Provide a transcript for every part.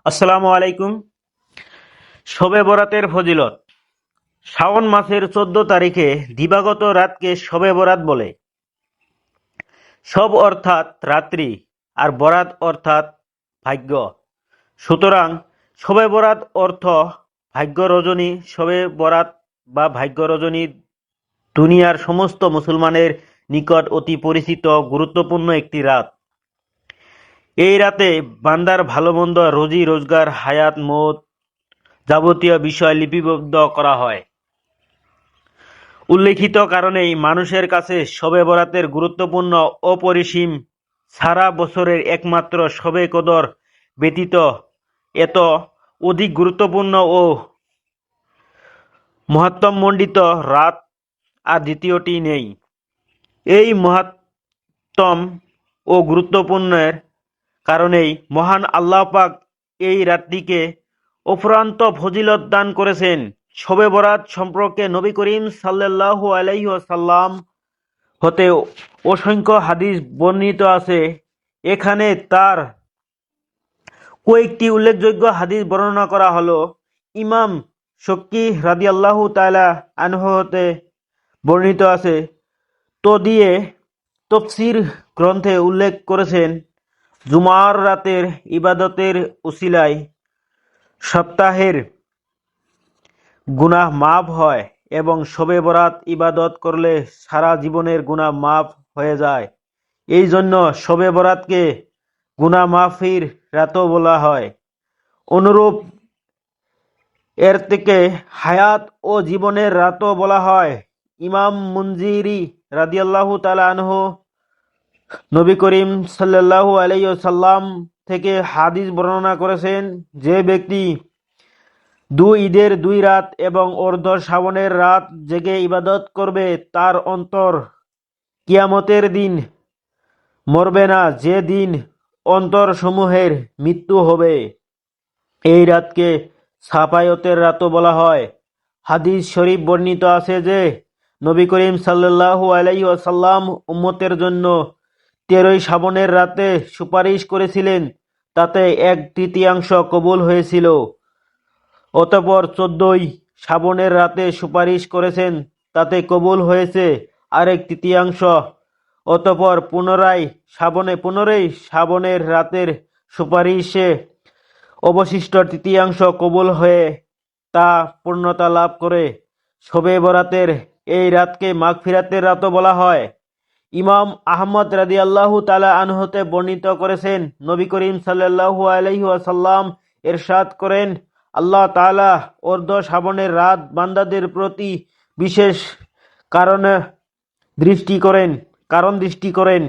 আসসালামু আলাইকুম। শবে বরাতের ফজিলত। শাওন মাসের 14 তারিখে দিবাগত রাতকে শবে বরাত বলে। শব অর্থাৎ রাত্রি আর বরাত অর্থাৎ ভাগ্য। সুতরাং শবে বরাত অর্থ ভাগ্য রজনী। শবে বরাত বা ভাগ্য রজনী দুনিয়ার সমস্ত মুসলমানের নিকট অতি পরিচিত গুরুত্বপূর্ণ একটি রাত। এই রাতে বান্দার ভালো মন্দ, রুজি রোজগার, হায়াত মওত যাবতীয় বিষয় লিপিবদ্ধ করা হয়। উল্লেখিত কারণেই মানুষের কাছে শবে বরাতের গুরুত্বপূর্ণ অপরিসীম। সারা বছরের একমাত্র শবে কদর ব্যতীত এত অধিক গুরুত্বপূর্ণ ও মহাত্ম্যমণ্ডিত রাত আর দ্বিতীয়টি নেই। এই মহাত্ম্য ও গুরুত্বপূর্ণের কারণেই মহান আল্লাহ পাক এই রাতটিকে অফুরন্ত ফজিলত দান করেছেন। শবে বরাত সম্পর্কে নবী করিম সাল্লাল্লাহু আলাইহি ওয়াসাল্লাম হতে অসংখ্য হাদিস বর্ণিত আছে। এখানে তার কয়েকটি উল্লেখযোগ্য হাদিস বর্ণনা করা হলো। ইমাম শক্কি রাদিয়াল্লাহু তাআলা আনহু হতে বর্ণিত আছে। তো দিয়ে তফসির গ্রন্থে উল্লেখ করেছেন, জুমার রাতের ইবাদতের উসিলায় সপ্তাহের গুনাহ মাফ হয় এবং শবে বরাত ইবাদত করলে সারা জীবনের গুনাহ মাফ হয়ে যায়। এই জন্য শবে বরাতকে গুনাহ মাফির রাতও বলা হয়। অনুরূপ এর থেকে হায়াত ও জীবনের রাতও বলা হয়। ইমাম মুনজিরি রাদিয়াল্লাহু তাআলা আনহু নবী করিম সাল্লাল্লাহু আলাইহি ওয়াসাল্লাম থেকে হাদিস বর্ণনা করেছেন, যে ব্যক্তি দুই ঈদের 2 রাত এবং অর্ধ শ্রাবণের রাত জেগে ইবাদত করবে, তার অন্তর কিয়ামতের দিন মরবে না, যে দিন অন্তরসমূহের মৃত্যু হবে। এই রাতকে সাফায়তের রাতও বলা হয়। হাদিস শরীফ বর্ণিত আছে যে নবী করিম সাল্লাল্লাহু আলাইহি ওয়াসাল্লাম উম্মতের জন্য 13ই শ্রাবণের রাতে সুপারিশ করেছিলেন, তাতে 1/3 কবুল হয়েছিল। অতঃপর 14ই শ্রাবণের রাতে সুপারিশ করেছেন, তাতে কবুল হয়েছে 1/3। অতঃপর 15ই শ্রাবণের রাতের সুপারিশে অবশিষ্ট 1/3 কবুল হয়ে তা পূর্ণতা লাভ করে। শবে বরাতের এই রাতকে মাগফিরাতের রাতও বলা হয়। ইমাম আহমদ রাদিয়াল্লাহু তাআলা আনহু হতে বর্ণিত করেছেন, নবী করিম সাল্লাল্লাহু আলাইহি ওয়াসাল্লাম ইরশাদ করেন, আল্লাহ তাআলা অর্ধ শ্রাবণের রাত বান্দাদের প্রতি বিশেষ কারণ দৃষ্টি করেন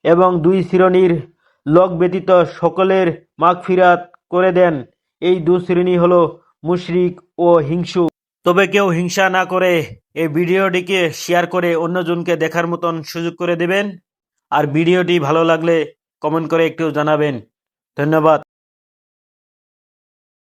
এবং 2 শ্রেণীর লোক ব্যতীত সকলের মাগফিরাত করে দেন। এই 2 শ্রেণী হলো মুশরিক ও হিংসু। তবে কেউ হিংসা না করে এই ভিডিওটিকে শেয়ার করে অন্যজনকে দেখার মতন সুযোগ করে দেবেন। আর ভিডিওটি ভালো লাগলে কমেন্ট করে একটু জানাবেন। ধন্যবাদ।